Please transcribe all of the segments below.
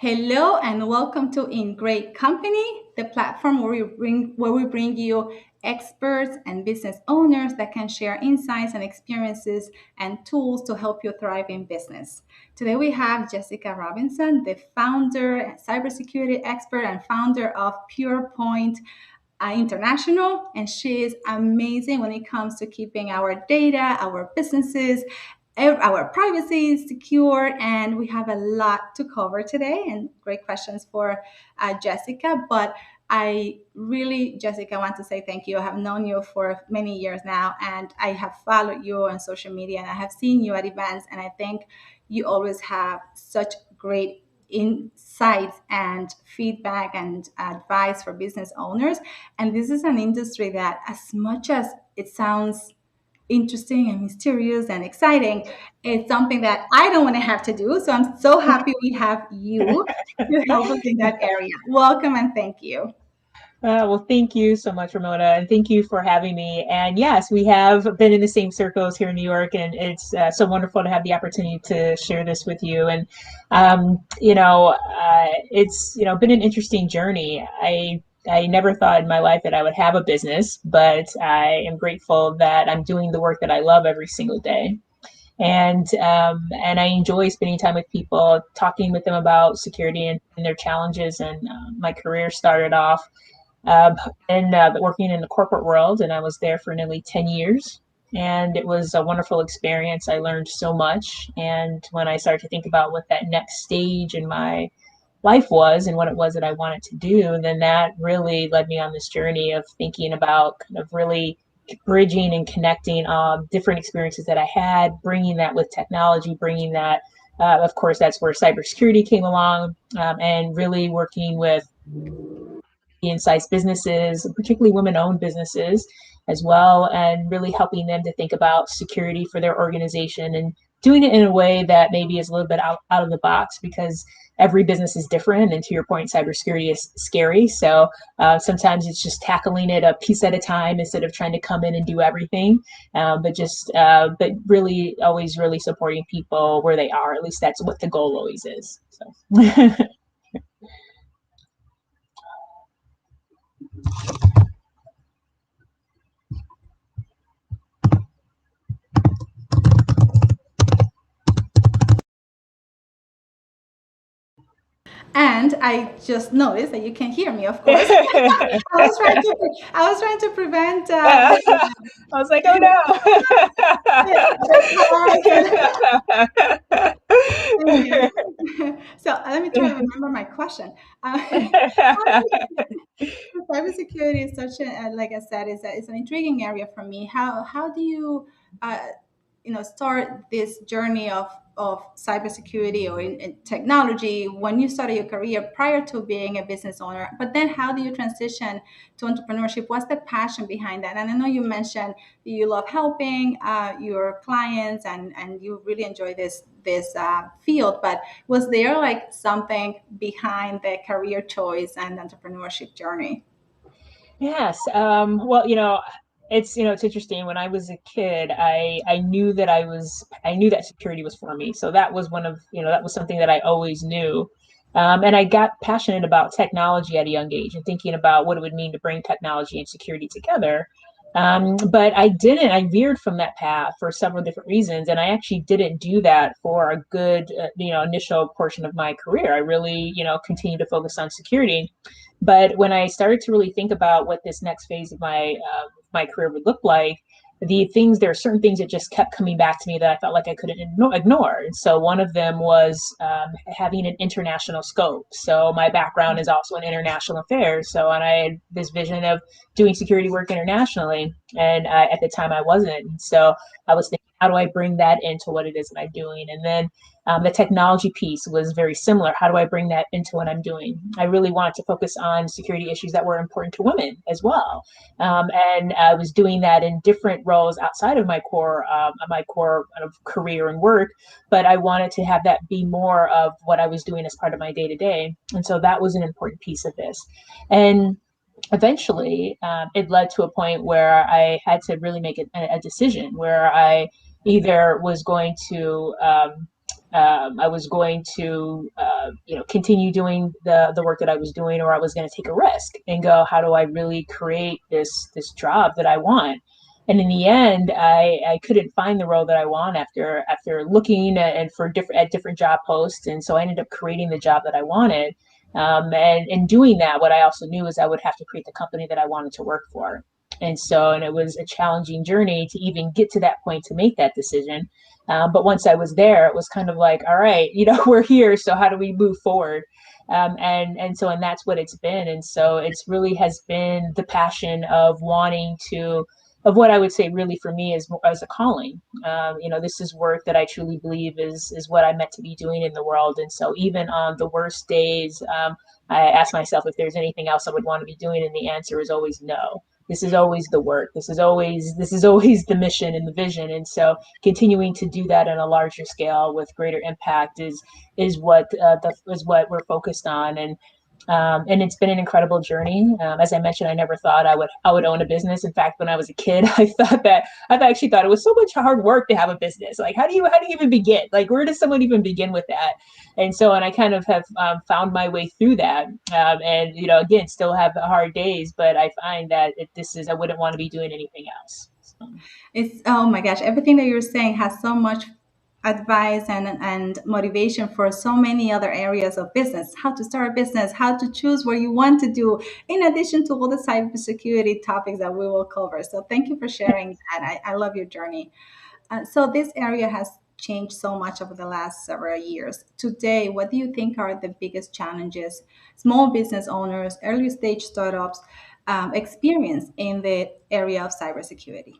Hello and welcome to In Great Company, the platform where we bring you experts and business owners that can share insights and experiences and tools to help you thrive in business. Today we have Jessica Robinson, the founder, cybersecurity expert, and founder of PurePoint International, and she is amazing when it comes to keeping our data, our businesses, our privacy secure. And we have a lot to cover today, and great questions for Jessica. But I really, Jessica, want to say thank you. I have known you for many years now, and I have followed you on social media, and I have seen you at events, and I think you always have such great insights and feedback and advice for business owners. And this is an industry that, as much as it sounds interesting and mysterious and exciting, it's something that I don't want to have to do. So I'm so happy we have you to help us in that area. Welcome and thank you. Well, thank you so much, Ramona, and thank you for having me. And yes, we have been in the same circles here in New York, and it's so wonderful to have the opportunity to share this with you. And it's been an interesting journey. I never thought in my life that I would have a business, but I am grateful that I'm doing the work that I love every single day. And I enjoy spending time with people, talking with them about security and their challenges. And my career started off uh, working in the corporate world, and I was there for nearly 10 years. And it was a wonderful experience. I learned so much. And when I started to think about what that next stage in my life was and what it was that I wanted to do, and then that really led me on this journey of thinking about kind of really bridging and connecting different experiences that I had, bringing that with technology, bringing that, of course, that's where cybersecurity came along, and really working with medium-sized businesses, particularly women-owned businesses as well, and really helping them to think about security for their organization and doing it in a way that maybe is a little bit out of the box, because every business is different. And to your point, cybersecurity is scary. So sometimes it's just tackling it a piece at a time instead of trying to come in and do everything. But really always really supporting people where they are. At least that's what the goal always is. So. And I just noticed that you can hear me, of course. I was trying to prevent I was like, oh thank no. you. So let me try to remember my question. Cybersecurity is such a, like I said, it's an intriguing area for me. How do you, uh, start this journey of cybersecurity or in technology when you started your career prior to being a business owner? But then how do you transition to entrepreneurship? What's the passion behind that? And I know you mentioned you love helping your clients, and you really enjoy this field. But was there like something behind the career choice and entrepreneurship journey? Yes. Well, it's interesting. When I was a kid, I knew that I knew that security was for me. So that was that was something that I always knew. And I got passionate about technology at a young age and thinking about what it would mean to bring technology and security together. But I veered from that path for several different reasons. And I actually didn't do that for a good, initial portion of my career. I really, continued to focus on security. But when I started to really think about what this next phase of my career would look like, there are certain things that just kept coming back to me that I felt like I couldn't ignore. And so one of them was having an international scope. So my background is also in international affairs. So, and I had this vision of doing security work internationally. And at the time I wasn't. And so I was thinking, how do I bring that into what it is that I'm doing? And then the technology piece was very similar. How do I bring that into what I'm doing? I really wanted to focus on security issues that were important to women as well, and I was doing that in different roles outside of my core kind of career and work. But I wanted to have that be more of what I was doing as part of my day to day, and so that was an important piece of this. And eventually, it led to a point where I had to really make a decision where I either was going to I was going to, continue doing the work that I was doing, or I was going to take a risk and go, how do I really create this job that I want? And in the end, I couldn't find the role that I want after looking and for different job posts, and so I ended up creating the job that I wanted. And in doing that, what I also knew is I would have to create the company that I wanted to work for. And it was a challenging journey to even get to that point to make that decision. But once I was there, it was kind of like, all right, we're here. So how do we move forward? And that's what it's been. And so it's really has been the passion of wanting to, of what I would say really for me is as a calling. This is work that I truly believe is what I'm meant to be doing in the world. And so even on the worst days, I ask myself if there's anything else I would want to be doing, and the answer is always no. This is always the work. This is always the mission and the vision. And so continuing to do that on a larger scale with greater impact is what we're focused on. And it's been an incredible journey. As I mentioned, I never thought I would own a business. In fact, when I was a kid, I actually thought it was so much hard work to have a business. Like, how do you even begin? Like, where does someone even begin with that? And I kind of have found my way through that. And again, still have the hard days, but I find that I wouldn't want to be doing anything else. So. It's, oh my gosh, everything that you're saying has so much advice and motivation for so many other areas of business. How to start a business, how to choose what you want to do, in addition to all the cybersecurity topics that we will cover. So thank you for sharing that. I love your journey. So this area has changed so much over the last several years. Today, what do you think are the biggest challenges small business owners, early stage startups experience in the area of cybersecurity?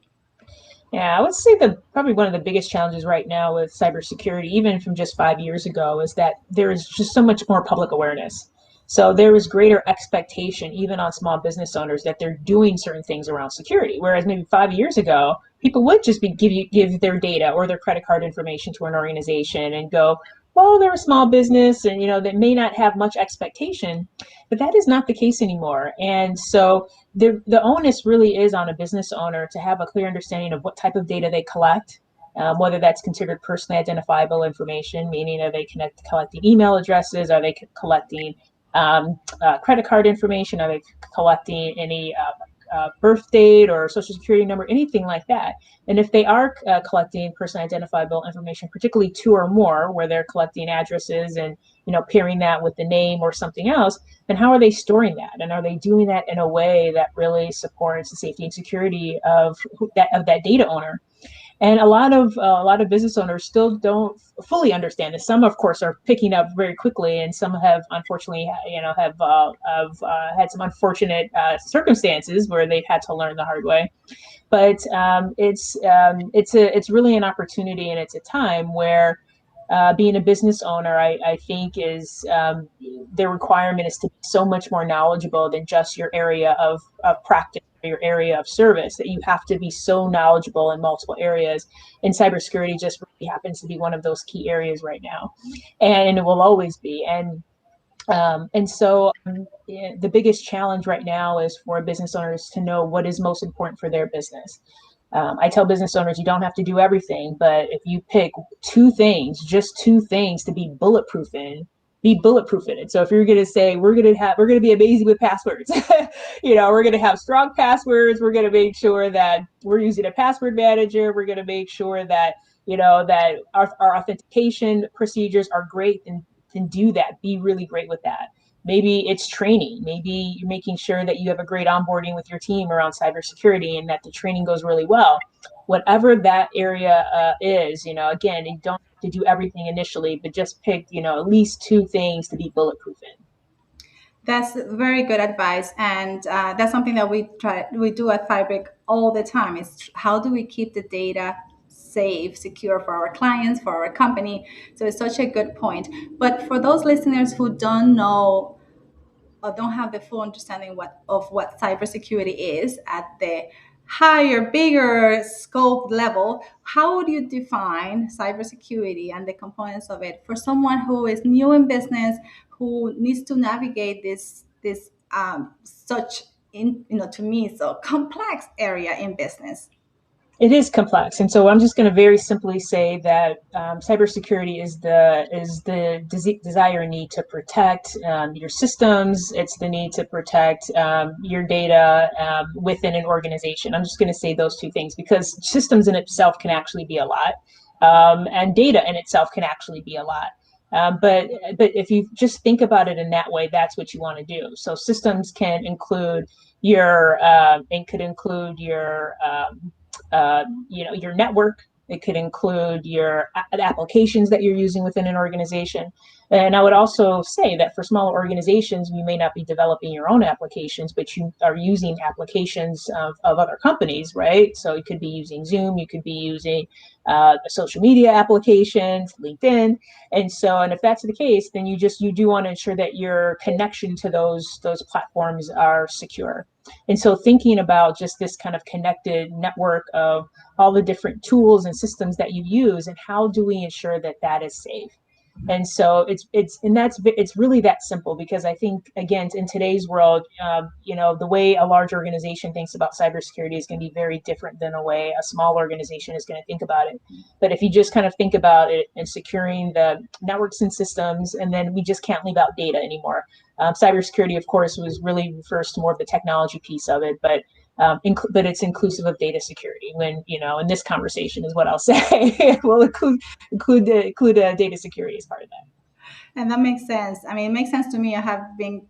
Yeah, I would say that probably one of the biggest challenges right now with cybersecurity, even from just 5 years ago, is that there is just so much more public awareness. So there is greater expectation, even on small business owners, that they're doing certain things around security. Whereas maybe 5 years ago, people would just give their data or their credit card information to an organization and go, well, they're a small business, and they may not have much expectation, but that is not the case anymore. And so the onus really is on a business owner to have a clear understanding of what type of data they collect, whether that's considered personally identifiable information, meaning are they collecting email addresses, are they collecting credit card information, are they collecting any birth date or social security number, anything like that. And if they are collecting personally identifiable information, particularly two or more, where they're collecting addresses and pairing that with the name or something else, then how are they storing that? And are they doing that in a way that really supports the safety and security of that data owner? And a lot of business owners still don't fully understand this. Some, of course, are picking up very quickly, and some have unfortunately, have had some unfortunate circumstances where they've had to learn the hard way. But it's really an opportunity, and it's a time where being a business owner, I think, is the requirement is to be so much more knowledgeable than just your area of practice or your area of service, that you have to be so knowledgeable in multiple areas. And cybersecurity just really happens to be one of those key areas right now, and it will always be. And the biggest challenge right now is for business owners to know what is most important for their business. I tell business owners you don't have to do everything, but if you pick two things, just two things to be bulletproof in it. So if you're going to say we're going to be amazing with passwords, we're going to have strong passwords. We're going to make sure that we're using a password manager. We're going to make sure that that our authentication procedures are great, and do that. Be really great with that. Maybe it's training. Maybe you're making sure that you have a great onboarding with your team around cybersecurity and that the training goes really well. Whatever that area is, again, you don't have to do everything initially, but just pick, at least two things to be bulletproof in. That's very good advice, and that's something that we do at Fabric all the time. Is how do we keep the data safe, secure for our clients, for our company? So it's such a good point. But for those listeners who don't know or don't have the full understanding of what cybersecurity is at the higher, bigger scope level, how would you define cybersecurity and the components of it for someone who is new in business, who needs to navigate this such in to me so complex area in business? It is complex, and so I'm just going to very simply say that cybersecurity is the desire and need to protect your systems. It's the need to protect your data within an organization. I'm just going to say those two things because systems in itself can actually be a lot, and data in itself can actually be a lot. But if you just think about it in that way, that's what you want to do. So systems can include your it could include your your network. It could include your applications that you're using within an organization. And I would also say that for smaller organizations, you may not be developing your own applications, but you are using applications of other companies, right? So you could be using Zoom, you could be using social media applications, LinkedIn. And if that's the case, then you do want to ensure that your connection to those platforms are secure. And so thinking about just this kind of connected network of all the different tools and systems that you use and how do we ensure that that is safe. And so it's really that simple because I think again in today's world, the way a large organization thinks about cybersecurity is going to be very different than the way a small organization is going to think about it. But if you just kind of think about it and securing the networks and systems, and then we just can't leave out data anymore. Cybersecurity, of course, was really refers to more of the technology piece of it, but it's inclusive of data security. When in this conversation is what I'll say. We'll include data security as part of that. And that makes sense. I mean, it makes sense to me. I have been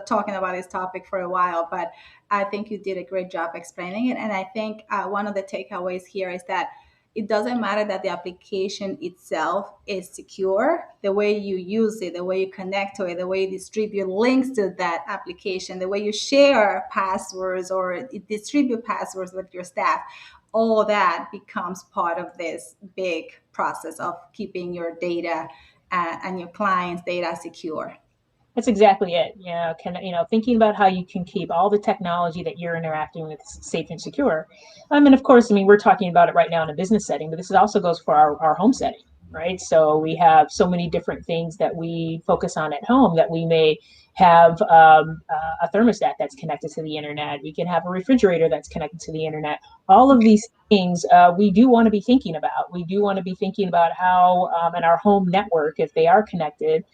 talking about this topic for a while, but I think you did a great job explaining it. And I think one of the takeaways here is that it doesn't matter that the application itself is secure. The way you use it, the way you connect to it, the way you distribute links to that application, the way you share passwords or distribute passwords with your staff, all that becomes part of this big process of keeping your data and your clients' data secure. That's exactly it. Thinking about how you can keep all the technology that you're interacting with safe and secure. And of course, I mean, we're talking about it right now in a business setting, but this also goes for our home setting, right? So we have so many different things that we focus on at home that we may have a thermostat that's connected to the internet. We can have a refrigerator that's connected to the internet. All of these things we do want to be thinking about. We do want to be thinking about how in our home network, if they are connected,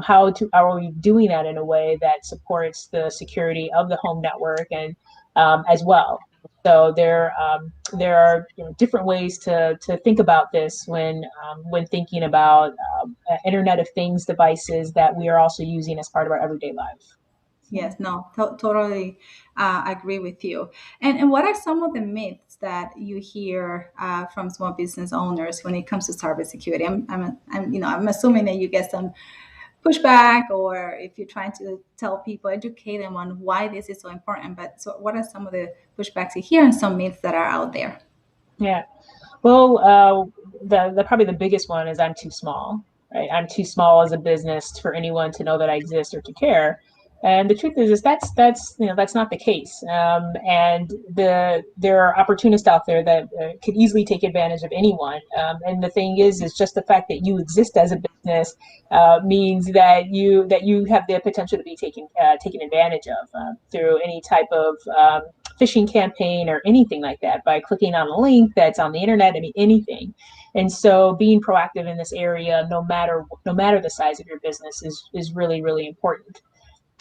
how are we doing that in a way that supports the security of the home network and as well. So there are different ways to think about this when thinking about Internet of Things devices that we are also using as part of our everyday life. Yes, no, totally agree with you. And what are some of the myths that you hear from small business owners when it comes to cybersecurity? I'm assuming that you get some pushback, or if you're trying to tell people, educate them on why this is so important. But so, what are some of the pushbacks you hear and some myths that are out there? Yeah. Well, the probably the biggest one is I'm too small, right? I'm too small as a business for anyone to know that I exist or to care. And the truth is that's not the case. And there are opportunists out there that could easily take advantage of anyone. And the thing is just the fact that you exist as a business means that you have the potential to be taken advantage of through any type of phishing campaign or anything like that by clicking on a link that's on the internet. I mean, anything. And so being proactive in this area, no matter the size of your business, is really really important.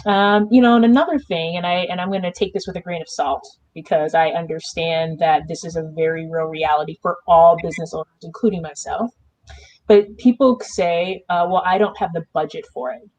And another thing, and I'm going to take this with a grain of salt because I understand that this is a very real reality for all business owners, including myself. But people say, "Well, I don't have the budget for it."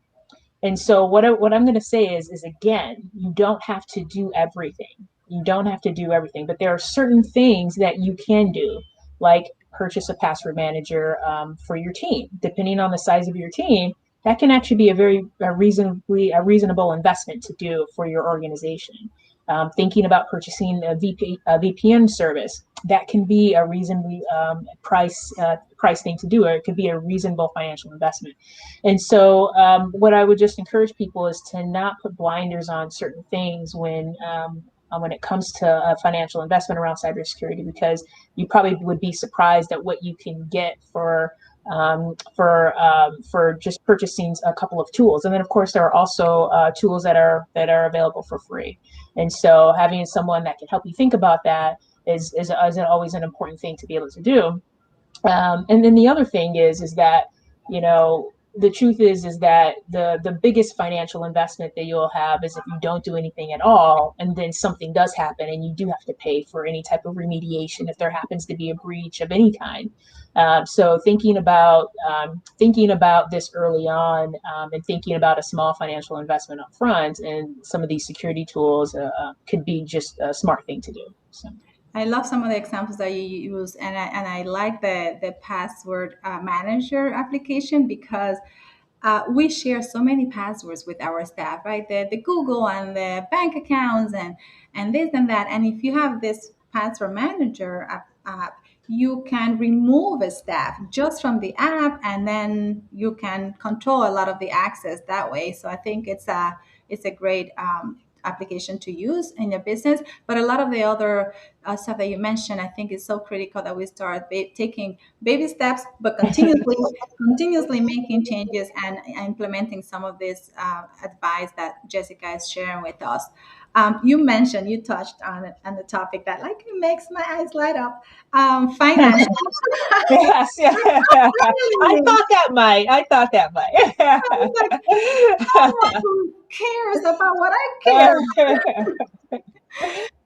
And so what I'm going to say is again, you don't have to do everything. You don't have to do everything, but there are certain things that you can do, like purchase a password manager for your team. Depending on the size of your team, that can actually be a reasonable investment to do for your organization. Thinking about purchasing a VPN service, that can be a reasonably price thing to do, or it could be a reasonable financial investment. And so, what I would just encourage people is to not put blinders on certain things when it comes to financial investment around cybersecurity, because you probably would be surprised at what you can get for just purchasing a couple of tools. And then, of course, there are also tools that are available for free. And so, having someone that can help you think about that is always an important thing to be able to do. And then the other thing is that, you know, the truth is that the biggest financial investment that you'll have is if you don't do anything at all, and then something does happen, and you do have to pay for any type of remediation if there happens to be a breach of any kind. So thinking about this early on, and thinking about a small financial investment up front, and some of these security tools could be just a smart thing to do. So. I love some of the examples that you use, and I like the password manager application because we share so many passwords with our staff, right? The Google and the bank accounts and this and that. And if you have this password manager app, you can remove a staff just from the app, and then you can control a lot of the access that way. So I think it's a great application to use in your business. But a lot of the other stuff that you mentioned, I think is so critical that we start taking baby steps, but continuously making changes and implementing some of this advice that Jessica is sharing with us. You touched on the topic that like makes my eyes light up. Financial. Yes, yeah. I Really? thought that might. I thought that I was like, someone who cares about what I care about.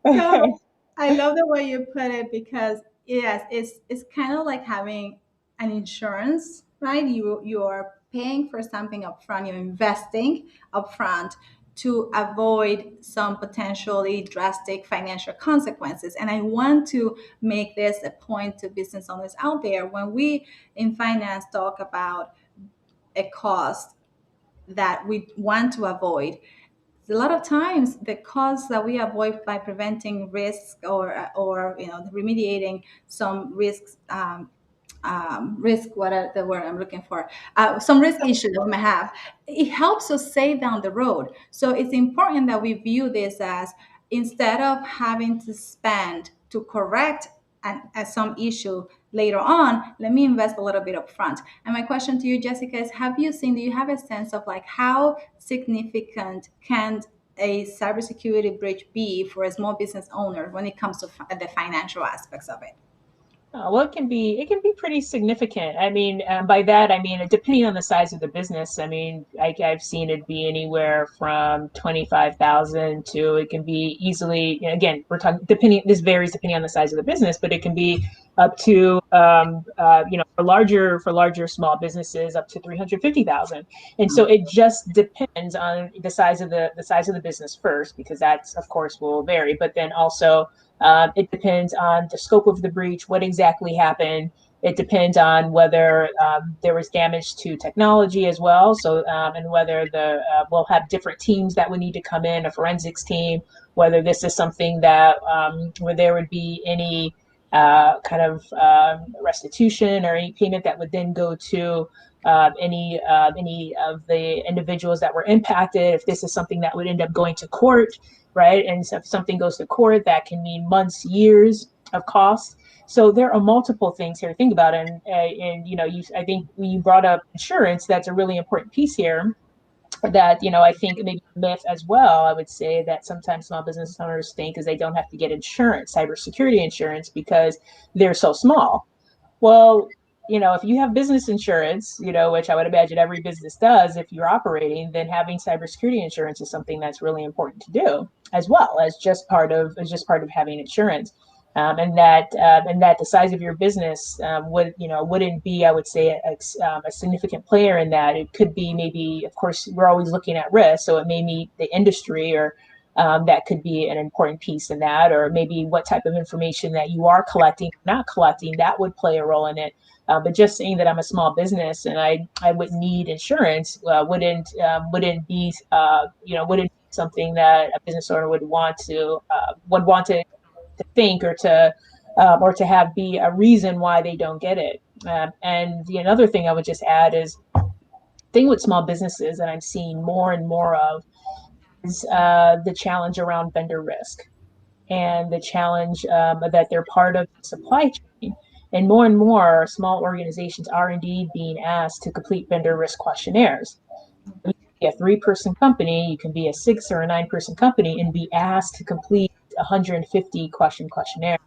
So I love the way you put it because yes, it's kind of like having an insurance, right? You are paying for something upfront, you're investing upfront to avoid some potentially drastic financial consequences. And I want to make this a point to business owners out there. When we in finance talk about a cost that we want to avoid, a lot of times the costs that we avoid by preventing risks or remediating some risks, risk, what are the word I'm looking for, some risk issue that we may have, it helps us save down the road. So it's important that we view this as, instead of having to spend to correct some issue later on, let me invest a little bit up front. And my question to you, Jessica, is do you have a sense of like how significant can a cybersecurity breach be for a small business owner when it comes to the financial aspects of it? Well, it can be pretty significant. I mean, by that I mean depending on the size of the business. I mean, I've seen it be anywhere from 25,000 to it can be easily. You know, again, we're talking depending. This varies depending on the size of the business, but it can be up to for larger small businesses up to 350,000. And so it just depends on the size of the business first, because that's of course will vary, but then also it depends on the scope of the breach, what exactly happened. It depends on whether there was damage to technology as well. So, and whether we'll have different teams that would need to come in, a forensics team, whether this is something that where there would be any kind of restitution or any payment that would then go to any of the individuals that were impacted. If this is something that would end up going to court, right? And so if something goes to court, that can mean months, years of cost. So there are multiple things here to think about, and you know, I think when you brought up insurance, that's a really important piece here. That I think maybe a myth as well. I would say that sometimes small business owners think is they don't have to get insurance, cybersecurity insurance, because they're so small. Well, if you have business insurance, which I would imagine every business does if you're operating, then having cybersecurity insurance is something that's really important to do, as well as just part of having insurance. And that the size of your business wouldn't be, I would say, a significant player in that. It could be, maybe, of course, we're always looking at risk, so it may meet the industry, or that could be an important piece in that, or maybe what type of information that you are collecting, not collecting, that would play a role in it. But just saying that I'm a small business and I would need insurance wouldn't be something that a business owner would want to think, or to have be a reason why they don't get it. And the another thing I would just add is, thing with small businesses that I'm seeing more and more of is the challenge around vendor risk, and the challenge that they're part of the supply chain. And more small organizations are indeed being asked to complete vendor risk questionnaires. You can be a 3-person company, you can be a 6 or a 9-person company, and be asked to complete 150 questionnaire.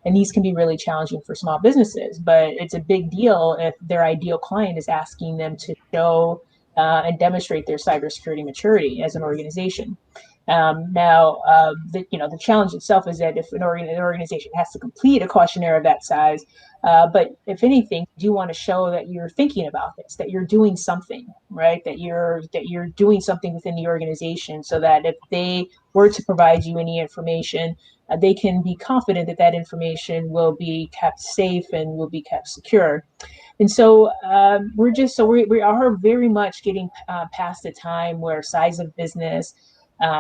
And these can be really challenging for small businesses, but it's a big deal if their ideal client is asking them to show and demonstrate their cybersecurity maturity as an organization. The challenge itself is that if an organization has to complete a questionnaire of that size, but if anything, you want to show that you're thinking about this, that you're doing something, right? That you're doing something within the organization, so that if they were to provide you any information, they can be confident that that information will be kept safe and will be kept secure. And so we are very much getting past the time where size of business,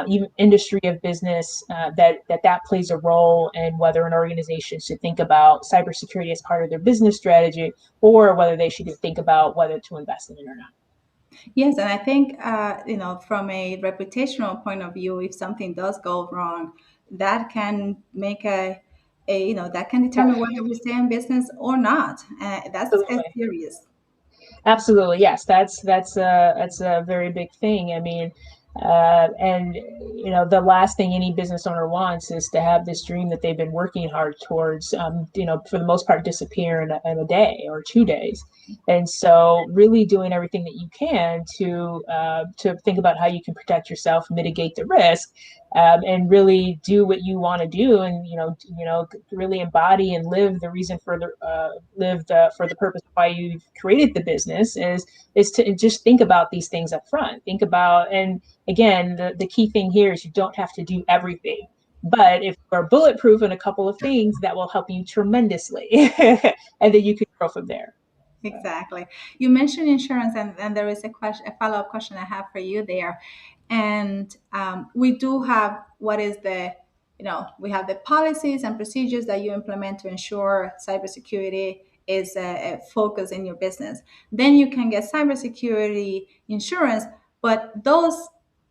even industry of business, that plays a role in whether an organization should think about cybersecurity as part of their business strategy, or whether they should think about whether to invest in it or not. Yes, and I think from a reputational point of view, if something does go wrong, that can make that can Yeah, determine whether we stay in business or not. That's absolutely. serious. Absolutely, yes. That's a very big thing. I mean, and the last thing any business owner wants is to have this dream that they've been working hard towards, for the most part, disappear in a day or 2 days. And so, really doing everything that you can to think about how you can protect yourself, mitigate the risk, and really do what you want to do, and really embody and live the reason for the purpose of why you've created the business is to just think about these things up front. Think about, and again, the key thing here is you don't have to do everything. But if you are bulletproof in a couple of things, that will help you tremendously. And then you can grow from there. Exactly. You mentioned insurance, and there is a follow-up question I have for you there. And we do have what is we have the policies and procedures that you implement to ensure cybersecurity is a focus in your business. Then you can get cybersecurity insurance, but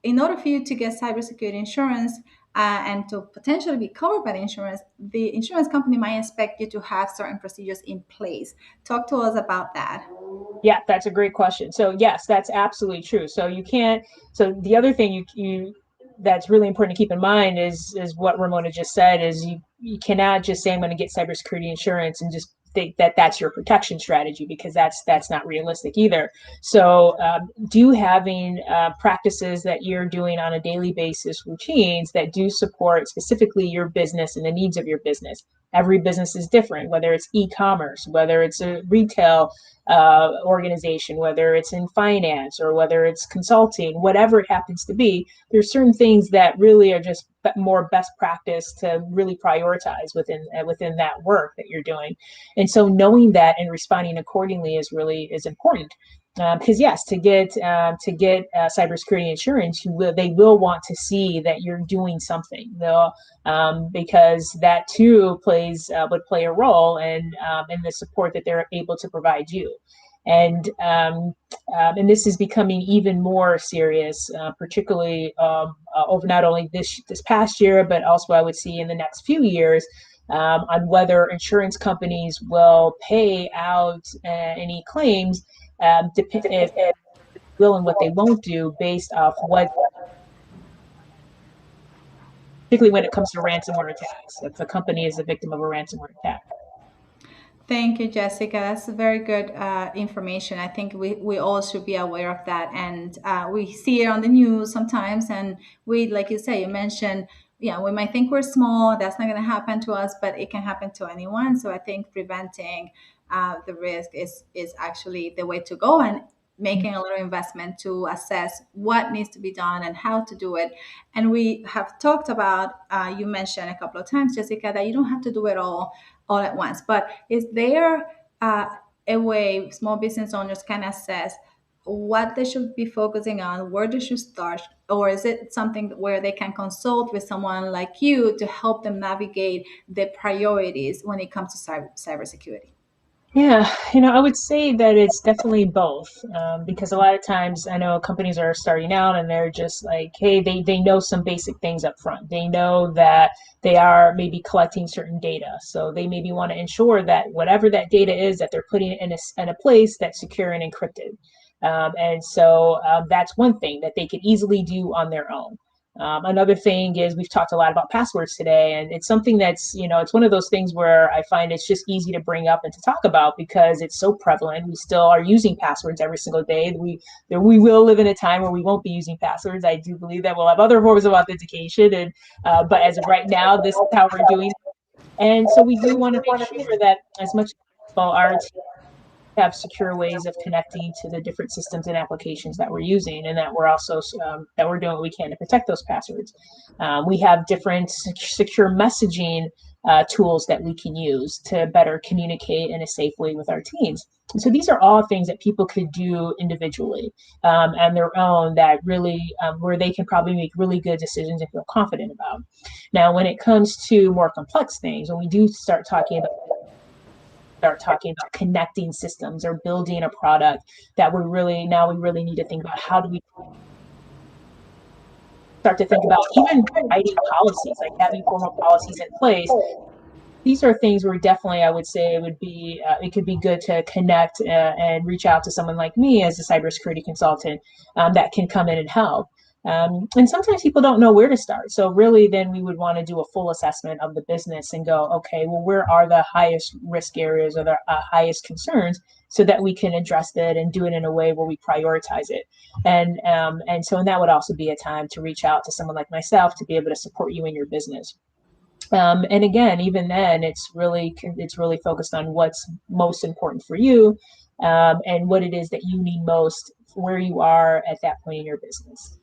in order for you to get cybersecurity insurance, and to potentially be covered by the insurance company might expect you to have certain procedures in place. Talk to us about that. Yeah, that's a great question. So yes, that's absolutely true. So you can't. So the other thing you that's really important to keep in mind is what Ramona just said, is you cannot just say I'm going to get cybersecurity insurance and just think that that's your protection strategy, because that's not realistic either. So do having practices that you're doing on a daily basis, routines that do support specifically your business and the needs of your business. Every business is different, whether it's e-commerce, whether it's a retail organization, whether it's in finance or whether it's consulting, whatever it happens to be. There's certain things that really are just more best practice to really prioritize within that work that you're doing. And so knowing that and responding accordingly is important. Because yes, to get cybersecurity insurance, they will want to see that you're doing something. They'll because that too would play a role in the support that they're able to provide you. And this is becoming even more serious, particularly over not only this past year, but also I would see in the next few years, on whether insurance companies will pay out any claims, if will and what they won't do based off what, particularly when it comes to ransomware attacks, if a company is a victim of a ransomware attack. Thank you, Jessica. That's very good information. I think we all should be aware of that. And we see it on the news sometimes. And like you say, you mentioned, yeah, we might think we're small. That's not going to happen to us, but it can happen to anyone. So I think preventing the risk is actually the way to go, and making a little investment to assess what needs to be done and how to do it. And we have talked about, you mentioned a couple of times, Jessica, that you don't have to do it all at once. But is there a way small business owners can assess what they should be focusing on, where they should start, or is it something where they can consult with someone like you to help them navigate the priorities when it comes to cybersecurity? Yeah, I would say that it's definitely both, because a lot of times I know companies are starting out and they're just like, hey, they know some basic things up front. They know that they are maybe collecting certain data, so they maybe want to ensure that whatever that data is, that they're putting it in a place that's secure and encrypted. And so that's one thing that they could easily do on their own. Another thing is we've talked a lot about passwords today, and it's something that's, it's one of those things where I find it's just easy to bring up and to talk about because it's so prevalent. We still are using passwords every single day. We will live in a time where we won't be using passwords. I do believe that we'll have other forms of authentication, and but as of right now, this is how we're doing. And so we do want to make sure that as much as possible, our have secure ways of connecting to the different systems and applications that we're using, and that we're also that we're doing what we can to protect those passwords. We have different secure messaging tools that we can use to better communicate in a safe way with our teams. So these are all things that people could do individually on their own that really where they can probably make really good decisions and feel confident about. Now, when it comes to more complex things, when we do start talking about connecting systems or building a product that we really need to think about how do we start to think about even writing policies, like having formal policies in place. These are things where definitely I would say it could be good to connect and reach out to someone like me as a cybersecurity consultant that can come in and help. And sometimes people don't know where to start. So really then we would want to do a full assessment of the business and go, okay, well, where are the highest risk areas or the highest concerns so that we can address it and do it in a way where we prioritize it. And that would also be a time to reach out to someone like myself to be able to support you in your business. And again, even then, it's really focused on what's most important for you, and what it is that you need most, where you are at that point in your business.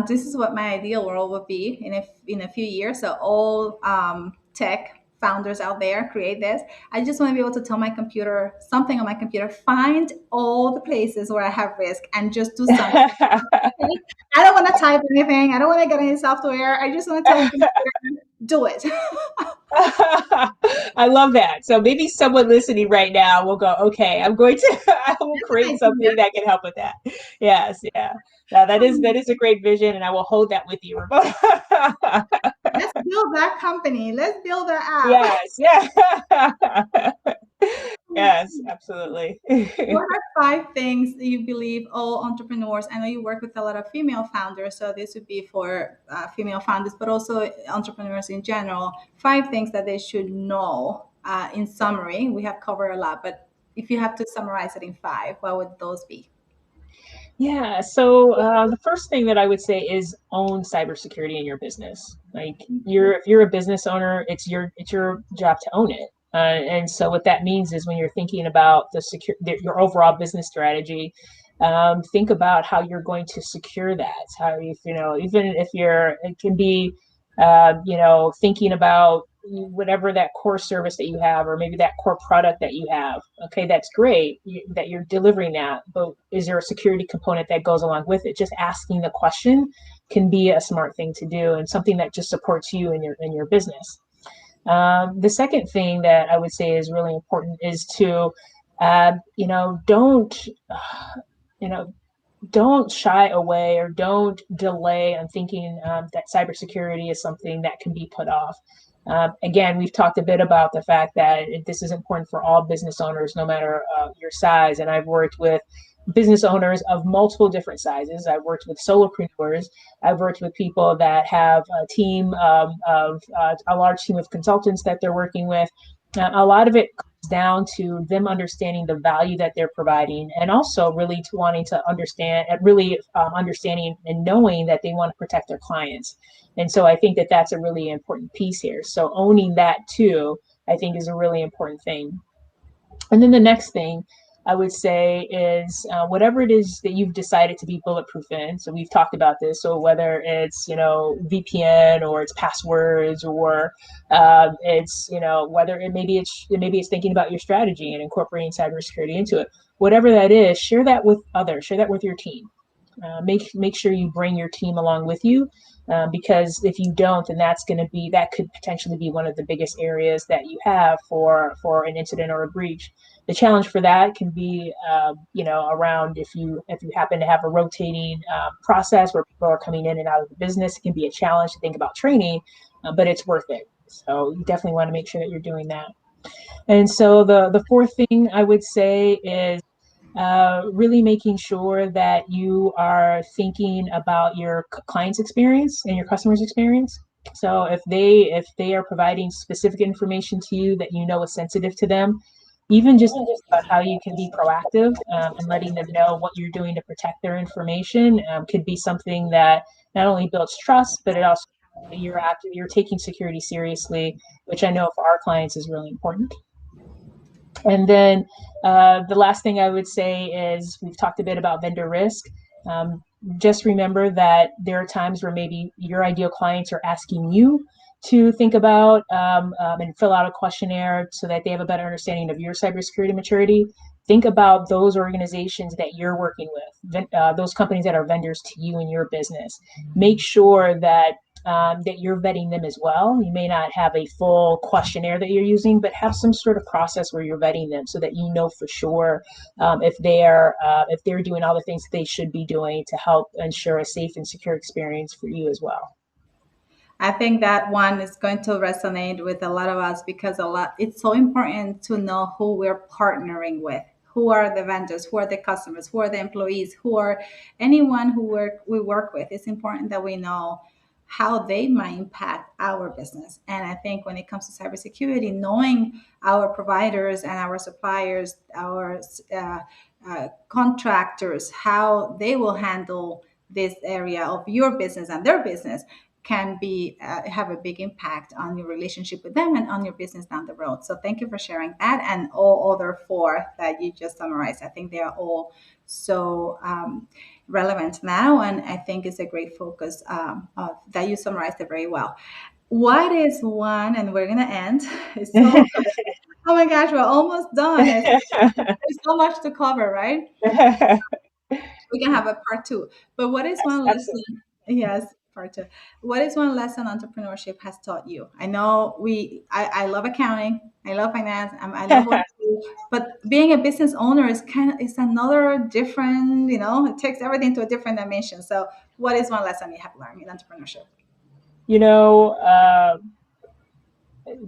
This is what my ideal world would be in a few years. So all tech founders out there create this. I just want to be able to tell my computer something on my computer, find all the places where I have risk and just do something. I don't want to type anything. I don't want to get any software. I just want to tell the computer, do it. I love that. So maybe someone listening right now will go, okay, I will That's an create idea. something that can help with that. Yes, yeah. Now that is a great vision, and I will hold that with you, Ramona. Let's build that company. Let's build that app. Yes, yeah. Yes, absolutely. What are five things that you believe all entrepreneurs? I know you work with a lot of female founders, so this would be for female founders, but also entrepreneurs in general. Five things that they should know. In summary, we have covered a lot, but if you have to summarize it in five, what would those be? Yeah, so the first thing that I would say is own cybersecurity in your business. Like if you're a business owner, it's your job to own it. And so what that means is when you're thinking about your overall business strategy, think about how you're going to secure that. How even if it can be thinking about whatever that core service that you have, or maybe that core product that you have. Okay, that's great that you're delivering that, but is there a security component that goes along with it? Just asking the question can be a smart thing to do, and something that just supports you in your business. The second thing that I would say is really important is to don't you know don't shy away or don't delay on thinking that cybersecurity is something that can be put off. Again, we've talked a bit about the fact that this is important for all business owners, no matter your size. And I've worked with business owners of multiple different sizes. I've worked with solopreneurs. I've worked with people that have a team of a large team of consultants that they're working with. A lot of it comes down to them understanding the value that they're providing, and also really to wanting to understand, really understanding and knowing that they want to protect their clients. And so I think that that's a really important piece here. So owning that too, I think, is a really important thing. And then the next thing I would say is whatever it is that you've decided to be bulletproof in. So we've talked about this. So whether it's VPN, or it's passwords, or it's whether maybe it's thinking about your strategy and incorporating cybersecurity into it. Whatever that is, share that with others. Share that with your team. Make sure you bring your team along with you, because if you don't, then that could potentially be one of the biggest areas that you have for an incident or a breach. The challenge for that can be around if you happen to have a rotating process where people are coming in and out of the business. It can be a challenge to think about training, but it's worth it. So you definitely want to make sure that you're doing that. And so the fourth thing I would say is really making sure that you are thinking about your client's experience and your customer's experience. So if they are providing specific information to you that you know is sensitive to them, even just about how you can be proactive, and letting them know what you're doing to protect their information, could be something that not only builds trust, but it also you're taking security seriously, which I know for our clients is really important. And then the last thing I would say is we've talked a bit about vendor risk. Um, just remember that there are times where maybe your ideal clients are asking you to think about and fill out a questionnaire so that they have a better understanding of your cybersecurity maturity. Think about those organizations that you're working with, those companies that are vendors to you in your business. Make sure that you're vetting them as well. You may not have a full questionnaire that you're using, but have some sort of process where you're vetting them so that you know for sure if they're doing all the things they should be doing to help ensure a safe and secure experience for you as well. I think that one is going to resonate with a lot of us because it's so important to know who we're partnering with. Who are the vendors? Who are the customers? Who are the employees? Who are anyone we work with? It's important that we know how they might impact our business. And I think when it comes to cybersecurity, knowing our providers and our suppliers, our contractors, how they will handle this area of your business and their business can be have a big impact on your relationship with them and on your business down the road. So thank you for sharing that and all other four that you just summarized. I think they are all so relevant now, and I think it's a great focus that you summarized it very well. What is one, and we're gonna end. It's so oh my gosh, we're almost done. There's so much to cover, right? We can have a part two. But what is Yes, one absolutely. lesson? Yes, part two. What is one lesson entrepreneurship has taught you? I know I love accounting, I love finance, I love what I do, but being a business owner is another different, it takes everything to a different dimension. So, what is one lesson you have learned in entrepreneurship? you know, uh,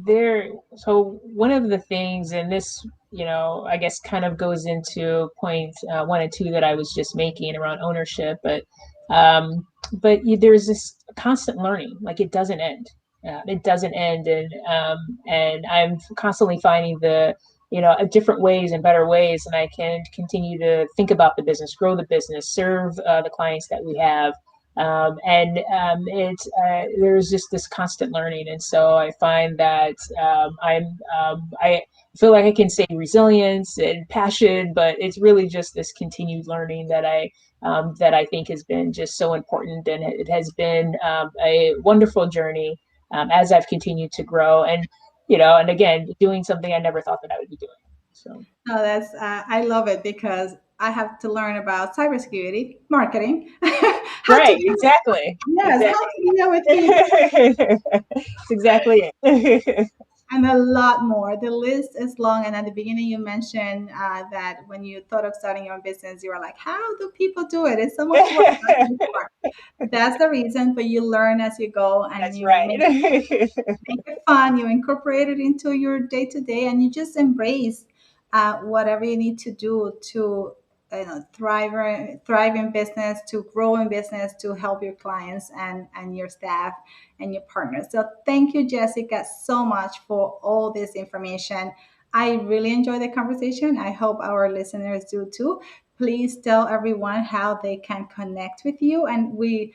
there so one of the things, and this, I guess kind of goes into point one and two that I was just making around ownership, but there's this constant learning, like it doesn't end, and I'm constantly finding different ways and better ways, and I can continue to think about the business, grow the business, serve the clients that we have. And there's just this constant learning, and so I find that I feel like I can say resilience and passion, but it's really just this continued learning that I think has been just so important, and it has been a wonderful journey as I've continued to grow, and again doing something I never thought that I would be doing. So No, that's I love it because I have to learn about cybersecurity, marketing, how to right, deal, exactly, yes, how exactly. to deal with people, That's exactly it. and a lot more. The list is long. And at the beginning, you mentioned that when you thought of starting your own business, you were like, "How do people do it? It's so much work." That's the reason. But you learn as you go, and That's you right. make it fun, you incorporate it into your day to day, and you just embrace whatever you need to do to thrive in business, to grow in business, to help your clients and your staff and your partners. So thank you, Jessica, so much for all this information. I really enjoyed the conversation. I hope our listeners do too. Please tell everyone how they can connect with you. And we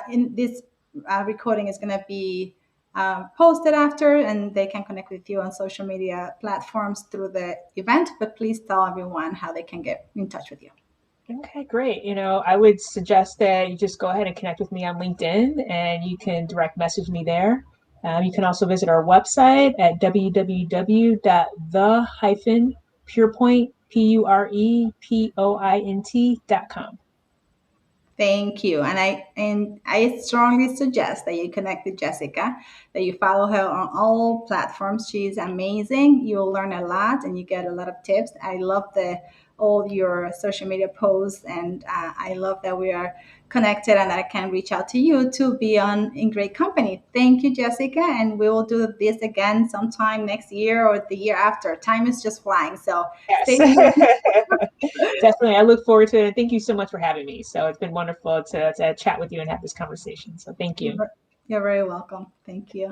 in this recording is going to be posted after, and they can connect with you on social media platforms through the event. But please tell everyone how they can get in touch with you. Okay, great. I would suggest that you just go ahead and connect with me on LinkedIn, and you can direct message me there. You can also visit our website at www.purepoint.com. Thank you. And I strongly suggest that you connect with Jessica, that you follow her on all platforms. She's amazing. You'll learn a lot and you get a lot of tips. I love the all your social media posts, and I love that we are connected and that I can reach out to you to be on in great company. Thank you, Jessica. And we will do this again sometime next year or the year after. Time is just flying. So Yes. stay tuned. Definitely. I look forward to it. Thank you so much for having me. So it's been wonderful to chat with you and have this conversation. So thank you. You're very welcome. Thank you.